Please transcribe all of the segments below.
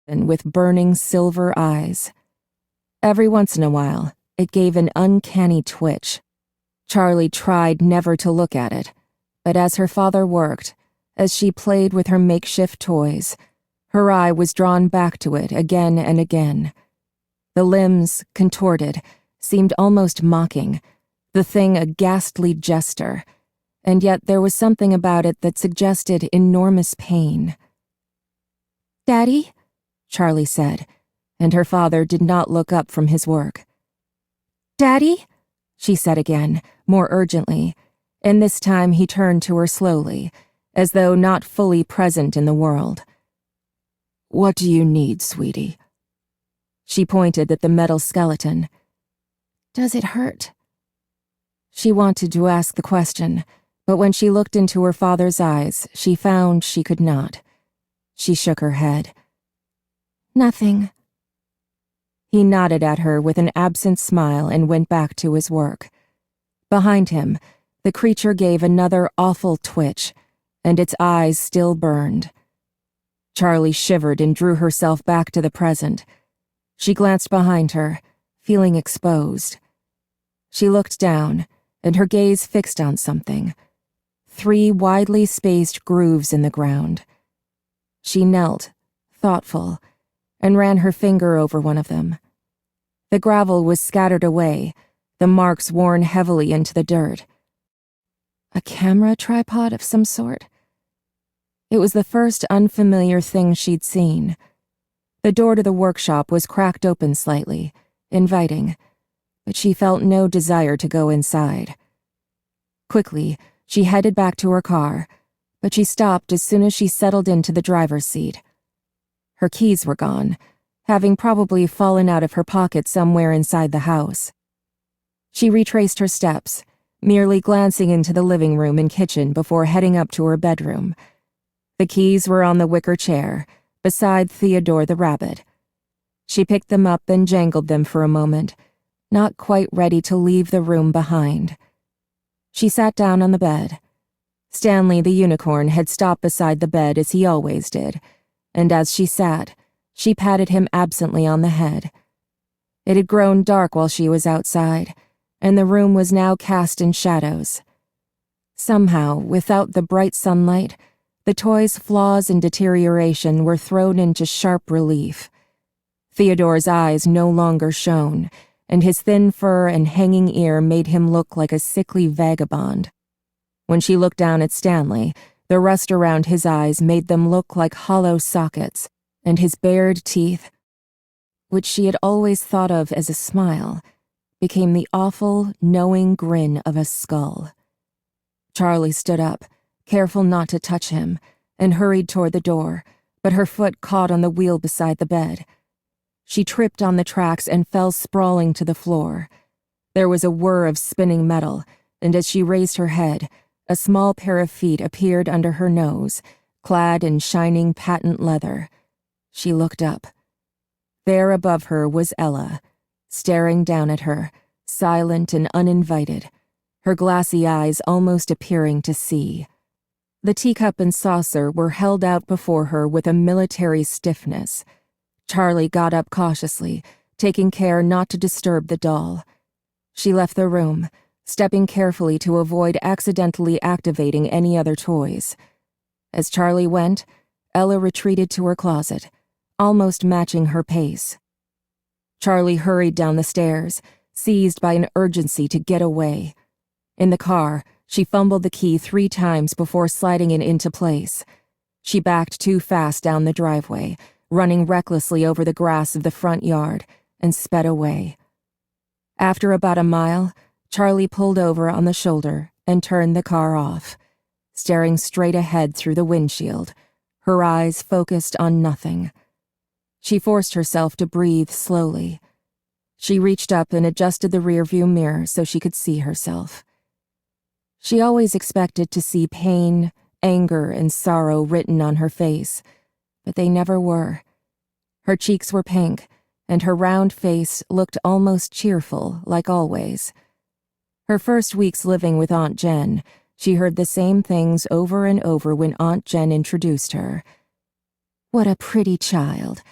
and with burning silver eyes. Every once in a while, it gave an uncanny twitch. Charlie tried never to look at it, but as her father worked, as she played with her makeshift toys, her eye was drawn back to it again and again. The limbs, contorted, seemed almost mocking, the thing a ghastly jester, and yet there was something about it that suggested enormous pain. "Daddy?" Charlie said, and her father did not look up from his work. "Daddy?" she said again, more urgently, and this time he turned to her slowly, as though not fully present in the world. "What do you need, sweetie?" She pointed at the metal skeleton. "Does it hurt?" She wanted to ask the question, but when she looked into her father's eyes, she found she could not. She shook her head. "Nothing." He nodded at her with an absent smile and went back to his work. Behind him, the creature gave another awful twitch, and its eyes still burned. Charlie shivered and drew herself back to the present. She glanced behind her, feeling exposed. She looked down, and her gaze fixed on something. 3 widely spaced grooves in the ground. She knelt, thoughtful, and ran her finger over one of them. The gravel was scattered away, the marks worn heavily into the dirt. A camera tripod of some sort? It was the first unfamiliar thing she'd seen. The door to the workshop was cracked open slightly, inviting, but she felt no desire to go inside. Quickly, she headed back to her car, but she stopped as soon as she settled into the driver's seat. Her keys were gone, having probably fallen out of her pocket somewhere inside the house. She retraced her steps, merely glancing into the living room and kitchen before heading up to her bedroom. The keys were on the wicker chair, beside Theodore the rabbit. She picked them up and jangled them for a moment, not quite ready to leave the room behind. She sat down on the bed. Stanley the unicorn had stopped beside the bed as he always did, and as she sat, she patted him absently on the head. It had grown dark while she was outside, and the room was now cast in shadows. Somehow, without the bright sunlight, the toy's flaws and deterioration were thrown into sharp relief. Theodore's eyes no longer shone, and his thin fur and hanging ear made him look like a sickly vagabond. When she looked down at Stanley, the rust around his eyes made them look like hollow sockets, and his bared teeth, which she had always thought of as a smile, became the awful, knowing grin of a skull. Charlie stood up, careful not to touch him, and hurried toward the door, but her foot caught on the wheel beside the bed. She tripped on the tracks and fell sprawling to the floor. There was a whir of spinning metal, and as she raised her head, a small pair of feet appeared under her nose, clad in shining patent leather. She looked up. There above her was Ella, staring down at her, silent and uninvited, her glassy eyes almost appearing to see. The teacup and saucer were held out before her with a military stiffness. Charlie got up cautiously, taking care not to disturb the doll. She left the room, stepping carefully to avoid accidentally activating any other toys. As Charlie went, Ella retreated to her closet, almost matching her pace. Charlie hurried down the stairs, seized by an urgency to get away. In the car, she fumbled the key 3 times before sliding it into place. She backed too fast down the driveway, running recklessly over the grass of the front yard, and sped away. After about a mile, Charlie pulled over on the shoulder and turned the car off, staring straight ahead through the windshield, her eyes focused on nothing. She forced herself to breathe slowly. She reached up and adjusted the rearview mirror so she could see herself. She always expected to see pain, anger, and sorrow written on her face, but they never were. Her cheeks were pink, and her round face looked almost cheerful, like always. Her first weeks living with Aunt Jen, she heard the same things over and over when Aunt Jen introduced her. "What a pretty child.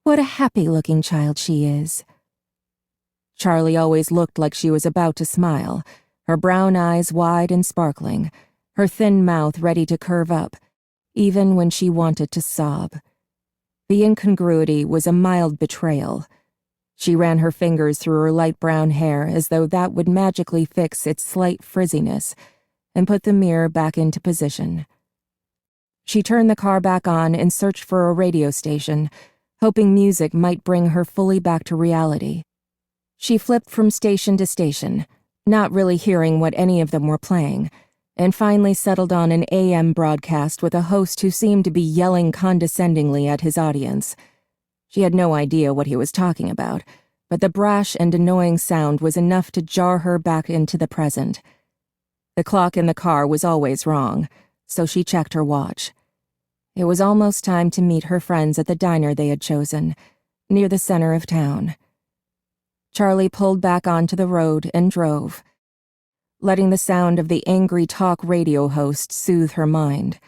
What a happy-looking child she is." Charlie always looked like she was about to smile, her brown eyes wide and sparkling, her thin mouth ready to curve up, even when she wanted to sob. The incongruity was a mild betrayal. She ran her fingers through her light brown hair as though that would magically fix its slight frizziness, and put the mirror back into position. She turned the car back on and searched for a radio station, hoping music might bring her fully back to reality. She flipped from station to station, not really hearing what any of them were playing, and finally settled on an AM broadcast with a host who seemed to be yelling condescendingly at his audience. She had no idea what he was talking about, but the brash and annoying sound was enough to jar her back into the present. The clock in the car was always wrong, so she checked her watch. It was almost time to meet her friends at the diner they had chosen, near the center of town. Charlie pulled back onto the road and drove, letting the sound of the angry talk radio host soothe her mind.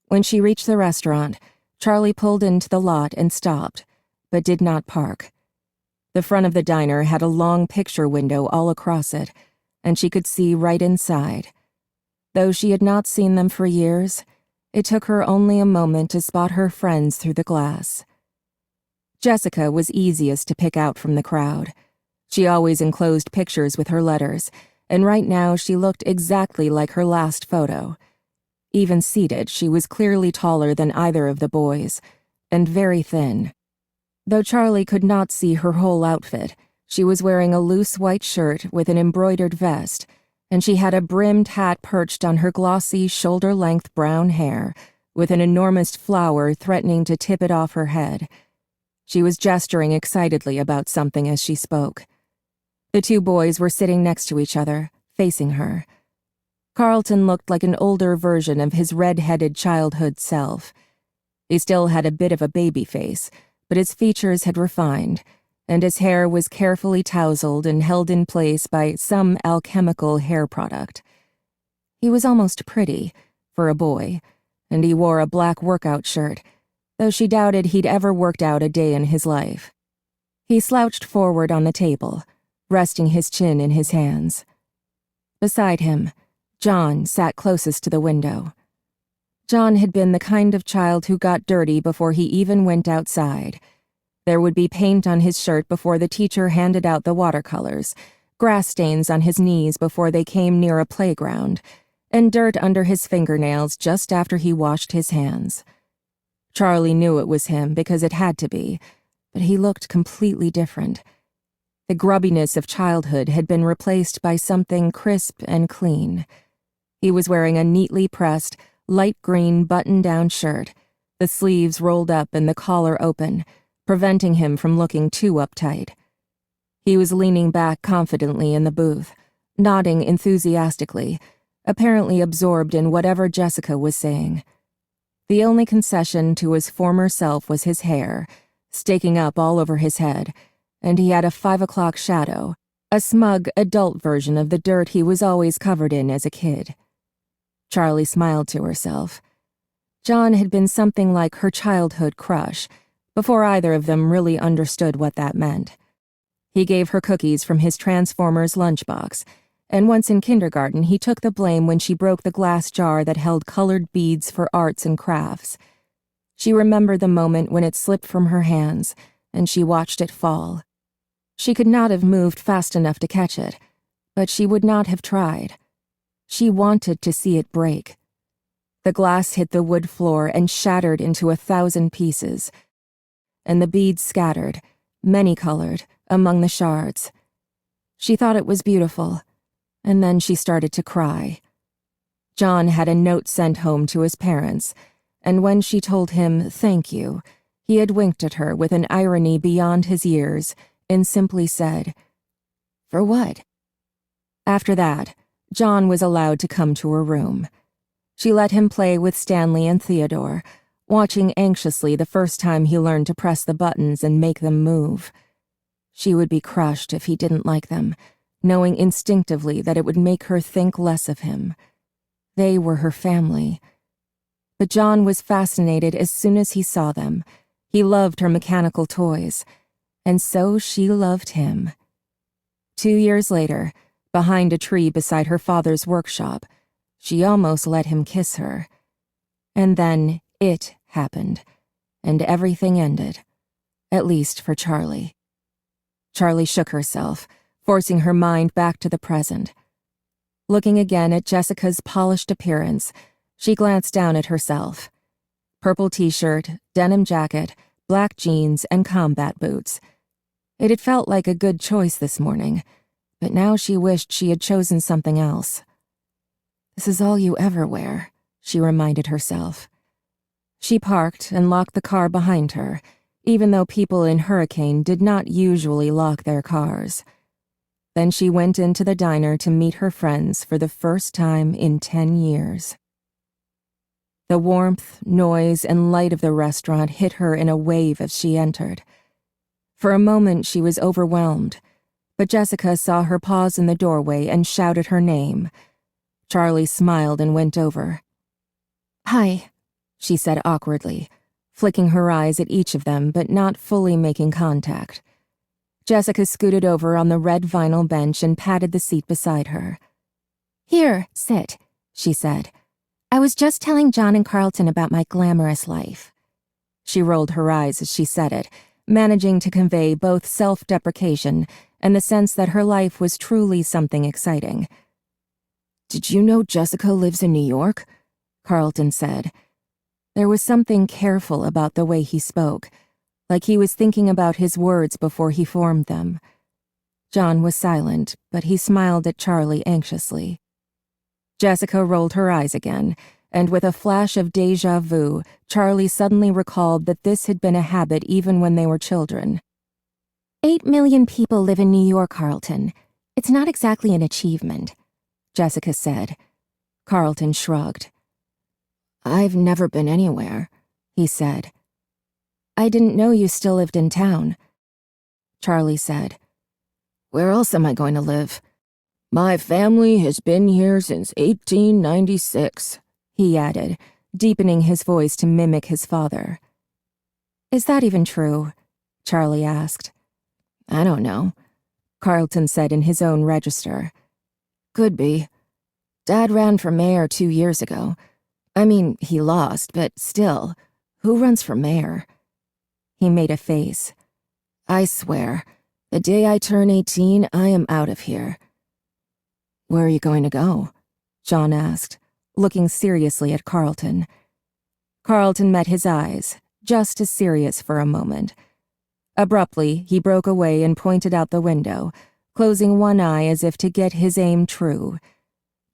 When she reached the restaurant, Charlie pulled into the lot and stopped, but did not park. The front of the diner had a long picture window all across it, and she could see right inside. Though she had not seen them for years, it took her only a moment to spot her friends through the glass. Jessica was easiest to pick out from the crowd. She always enclosed pictures with her letters, and right now she looked exactly like her last photo. Even seated, she was clearly taller than either of the boys, and very thin. Though Charlie could not see her whole outfit, she was wearing a loose white shirt with an embroidered vest, and she had a brimmed hat perched on her glossy, shoulder-length brown hair, with an enormous flower threatening to tip it off her head. She was gesturing excitedly about something as she spoke. The two boys were sitting next to each other, facing her. Carlton looked like an older version of his red-headed childhood self. He still had a bit of a baby face, but his features had refined, and his hair was carefully tousled and held in place by some alchemical hair product. He was almost pretty, for a boy, and he wore a black workout shirt, though she doubted he'd ever worked out a day in his life. He slouched forward on the table, resting his chin in his hands. Beside him, John sat closest to the window. John had been the kind of child who got dirty before he even went outside. There would be paint on his shirt before the teacher handed out the watercolors, grass stains on his knees before they came near a playground, and dirt under his fingernails just after he washed his hands. Charlie knew it was him because it had to be, but he looked completely different. The grubbiness of childhood had been replaced by something crisp and clean. He was wearing a neatly pressed, light green button-down shirt, the sleeves rolled up and the collar open, preventing him from looking too uptight. He was leaning back confidently in the booth, nodding enthusiastically, apparently absorbed in whatever Jessica was saying. The only concession to his former self was his hair, staking up all over his head, and he had a 5 o'clock shadow, a smug adult version of the dirt he was always covered in as a kid. Charlie smiled to herself. John had been something like her childhood crush, before either of them really understood what that meant. He gave her cookies from his Transformers lunchbox, and once in kindergarten he took the blame when she broke the glass jar that held colored beads for arts and crafts. She remembered the moment when it slipped from her hands, and she watched it fall. She could not have moved fast enough to catch it, but she would not have tried. She wanted to see it break. The glass hit the wood floor and shattered into 1,000 pieces, and the beads scattered, many-colored, among the shards. She thought it was beautiful, and then she started to cry. John had a note sent home to his parents, and when she told him thank you, he had winked at her with an irony beyond his years and simply said, "For what?" After that, John was allowed to come to her room. She let him play with Stanley and Theodore, watching anxiously the first time he learned to press the buttons and make them move. She would be crushed if he didn't like them, knowing instinctively that it would make her think less of him. They were her family. But John was fascinated as soon as he saw them. He loved her mechanical toys, and so she loved him. 2 years later, behind a tree beside her father's workshop, she almost let him kiss her. And then it happened, and everything ended, at least for Charlie. Charlie shook herself, forcing her mind back to the present. Looking again at Jessica's polished appearance, she glanced down at herself. Purple t-shirt, denim jacket, black jeans, and combat boots. It had felt like a good choice this morning, but now she wished she had chosen something else. This is all you ever wear, she reminded herself. She parked and locked the car behind her, even though people in Hurricane did not usually lock their cars. Then she went into the diner to meet her friends for the first time in 10 years. The warmth, noise, and light of the restaurant hit her in a wave as she entered. For a moment she was overwhelmed, but Jessica saw her pause in the doorway and shouted her name. Charlie smiled and went over. "Hi," she said awkwardly, flicking her eyes at each of them but not fully making contact. Jessica scooted over on the red vinyl bench and patted the seat beside her. "Here, sit," she said. "I was just telling John and Carlton about my glamorous life." She rolled her eyes as she said it, managing to convey both self-deprecation and the sense that her life was truly something exciting. "Did you know Jessica lives in New York?" Carlton said. There was something careful about the way he spoke, like he was thinking about his words before he formed them. John was silent, but he smiled at Charlie anxiously. Jessica rolled her eyes again, and with a flash of déjà vu, Charlie suddenly recalled that this had been a habit even when they were children. 8 million people live in New York, Carlton. It's not exactly an achievement," Jessica said. Carlton shrugged. "I've never been anywhere," he said. "I didn't know you still lived in town," Charlie said. "Where else am I going to live? My family has been here since 1896, he added, deepening his voice to mimic his father. "Is that even true?" Charlie asked. "I don't know," Carlton said in his own register. "Could be. Dad ran for mayor 2 years ago. I mean, he lost, but still, who runs for mayor?" He made a face. "I swear, the day I turn 18, I am out of here." "Where are you going to go?" John asked, looking seriously at Carlton. Carlton met his eyes, just as serious for a moment. Abruptly, he broke away and pointed out the window, closing one eye as if to get his aim true.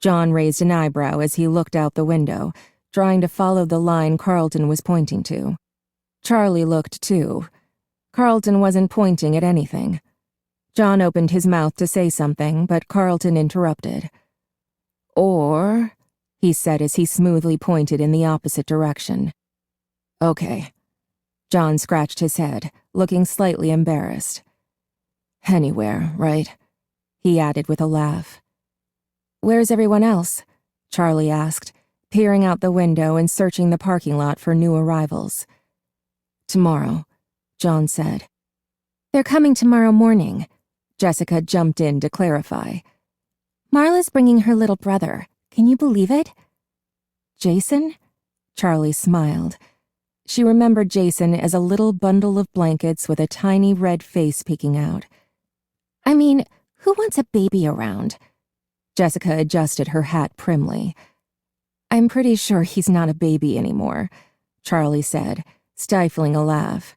John raised an eyebrow as he looked out the window, trying to follow the line Carlton was pointing to. Charlie looked too. Carlton wasn't pointing at anything. John opened his mouth to say something, but Carlton interrupted. "Or," he said as he smoothly pointed in the opposite direction. "Okay." John scratched his head, looking slightly embarrassed. "Anywhere, right?" he added with a laugh. "Where's everyone else?" Charlie asked, peering out the window and searching the parking lot for new arrivals. "Tomorrow," John said. "They're coming tomorrow morning," Jessica jumped in to clarify. "Marla's bringing her little brother. Can you believe it?" "Jason?" Charlie smiled. She remembered Jason as a little bundle of blankets with a tiny red face peeking out. "I mean, who wants a baby around?" Jessica adjusted her hat primly. "I'm pretty sure he's not a baby anymore," Charlie said, stifling a laugh.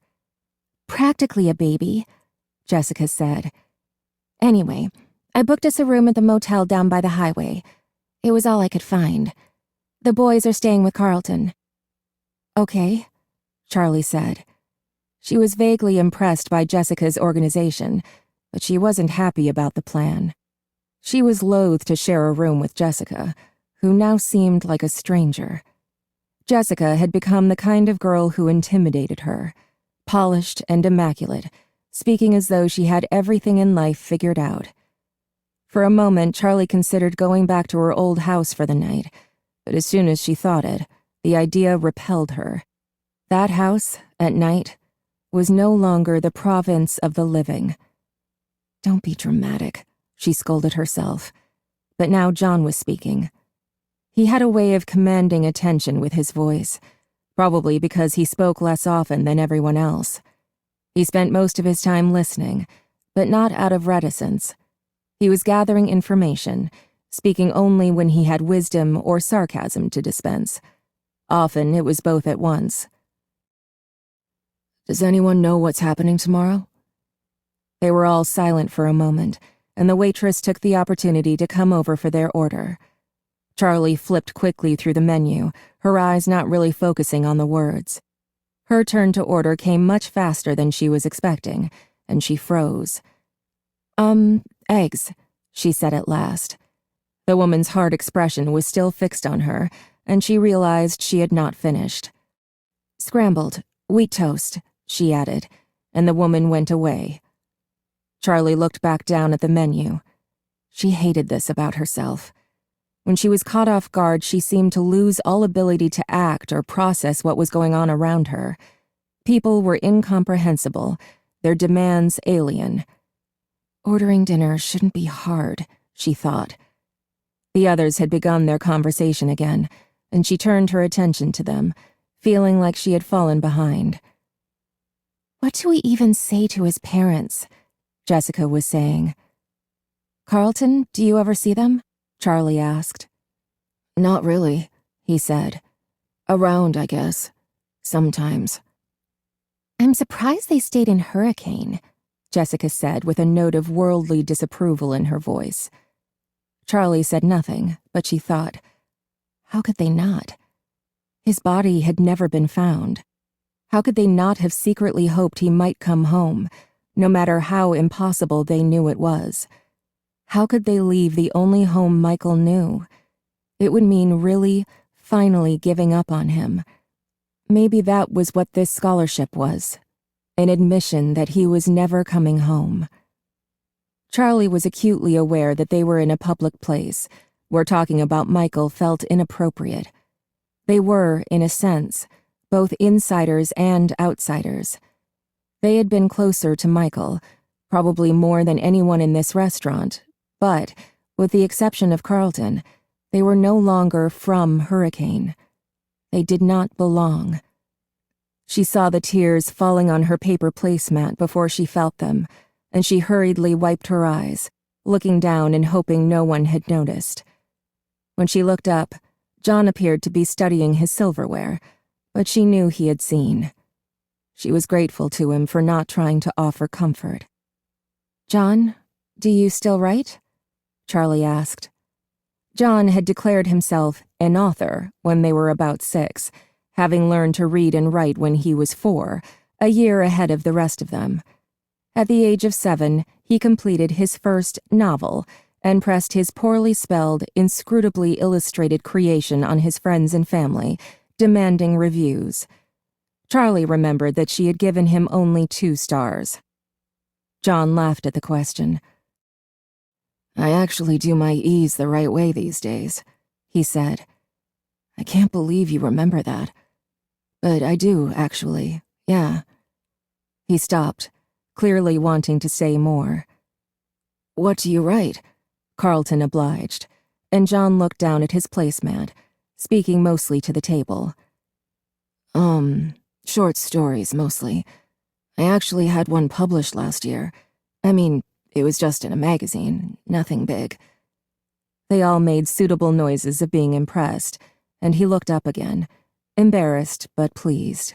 "Practically a baby," Jessica said. "Anyway, I booked us a room at the motel down by the highway. It was all I could find. The boys are staying with Carlton." "Okay," Charlie said. She was vaguely impressed by Jessica's organization, but she wasn't happy about the plan. She was loath to share a room with Jessica, who now seemed like a stranger. Jessica had become the kind of girl who intimidated her, polished and immaculate, speaking as though she had everything in life figured out. For a moment, Charlie considered going back to her old house for the night, but as soon as she thought it, the idea repelled her. That house, at night, was no longer the province of the living. "Don't be dramatic," she scolded herself. But now John was speaking. He had a way of commanding attention with his voice, probably because he spoke less often than everyone else. He spent most of his time listening, but not out of reticence. He was gathering information, speaking only when he had wisdom or sarcasm to dispense. Often it was both at once. "Does anyone know what's happening tomorrow?" They were all silent for a moment, and the waitress took the opportunity to come over for their order. Charlie flipped quickly through the menu, her eyes not really focusing on the words. Her turn to order came much faster than she was expecting, and she froze. Eggs," she said at last. The woman's hard expression was still fixed on her, and she realized she had not finished. "Scrambled, wheat toast," she added, and the woman went away. Charlie looked back down at the menu. She hated this about herself. When she was caught off guard, she seemed to lose all ability to act or process what was going on around her. People were incomprehensible, their demands alien. Ordering dinner shouldn't be hard, she thought. The others had begun their conversation again, and she turned her attention to them, feeling like she had fallen behind. "What do we even say to his parents?" Jessica was saying. "Carlton, do you ever see them?" Charlie asked. "Not really," he said. "Around, I guess. Sometimes." "I'm surprised they stayed in Hurricane," Jessica said with a note of worldly disapproval in her voice. Charlie said nothing, but she thought, how could they not? His body had never been found. How could they not have secretly hoped he might come home, no matter how impossible they knew it was? How could they leave the only home Michael knew? It would mean really, finally giving up on him. Maybe that was what this scholarship was, an admission that he was never coming home. Charlie was acutely aware that they were in a public place, where talking about Michael felt inappropriate. They were, in a sense, both insiders and outsiders. They had been closer to Michael, probably more than anyone in this restaurant, but, with the exception of Carlton, they were no longer from Hurricane. They did not belong. She saw the tears falling on her paper placemat before she felt them, and she hurriedly wiped her eyes, looking down and hoping no one had noticed. When she looked up, John appeared to be studying his silverware, but she knew he had seen. She was grateful to him for not trying to offer comfort. "John, do you still write?" Charlie asked. John had declared himself an author when they were about 6, having learned to read and write when he was 4, a year ahead of the rest of them. At the age of 7, he completed his first novel and pressed his poorly spelled, inscrutably illustrated creation on his friends and family, demanding reviews. Charlie remembered that she had given him only 2 stars. John laughed at the question. "I actually do my E's the right way these days," he said. "I can't believe you remember that. But I do, actually, yeah." He stopped, clearly wanting to say more. "What do you write?" Carlton obliged, and John looked down at his placemat, speaking mostly to the table. Short stories, mostly. I actually had one published last year. I mean, it was just in a magazine, nothing big." They all made suitable noises of being impressed, and he looked up again, embarrassed but pleased.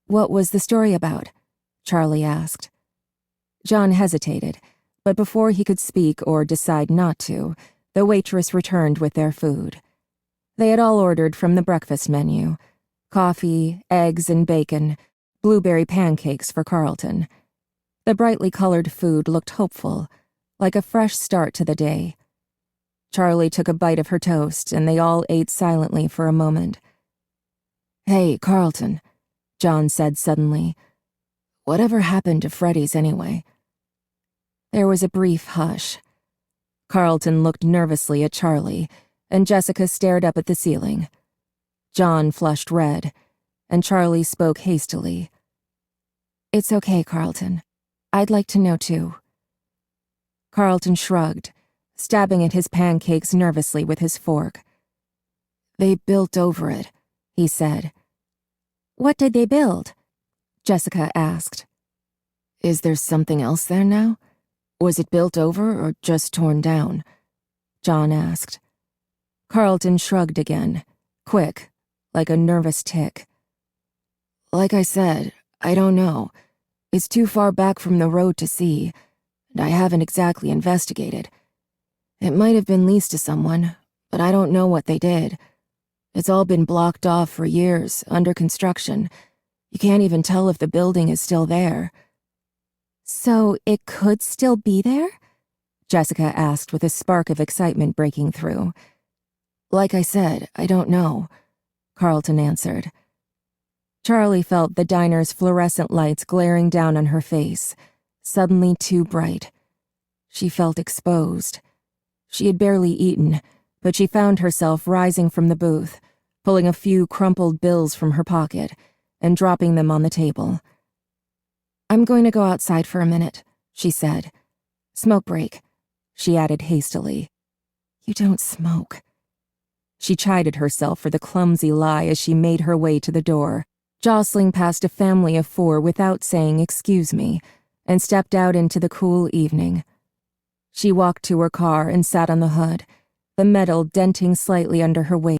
"What was the story about?" Charlie asked. John hesitated, but before he could speak or decide not to, the waitress returned with their food. They had all ordered from the breakfast menu: coffee, eggs and bacon, blueberry pancakes for Carlton. The brightly colored food looked hopeful, like a fresh start to the day. Charlie took a bite of her toast, and they all ate silently for a moment. "Hey, Carlton," John said suddenly. "Whatever happened to Freddy's anyway?" There was a brief hush. Carlton looked nervously at Charlie, and Jessica stared up at the ceiling. John flushed red, and Charlie spoke hastily. It's okay, Carlton. I'd like to know too. Carlton shrugged, stabbing at his pancakes nervously with his fork. They built over it, he said. What did they build? Jessica asked. Is there something else there now? Was it built over or just torn down? John asked. Carlton shrugged again, quick, like a nervous tick. Like I said, I don't know. It's too far back from the road to see, and I haven't exactly investigated. It might have been leased to someone, but I don't know what they did. It's all been blocked off for years, under construction. You can't even tell if the building is still there. So it could still be there? Jessica asked with a spark of excitement breaking through. Like I said, I don't know, Carlton answered. Charlie felt the diner's fluorescent lights glaring down on her face, suddenly too bright. She felt exposed. She had barely eaten, but she found herself rising from the booth, pulling a few crumpled bills from her pocket and dropping them on the table. I'm going to go outside for a minute, she said. Smoke break, she added hastily. You don't smoke. She chided herself for the clumsy lie as she made her way to the door, jostling past a family of 4 without saying excuse me, and stepped out into the cool evening. She walked to her car and sat on the hood, the metal denting slightly under her weight.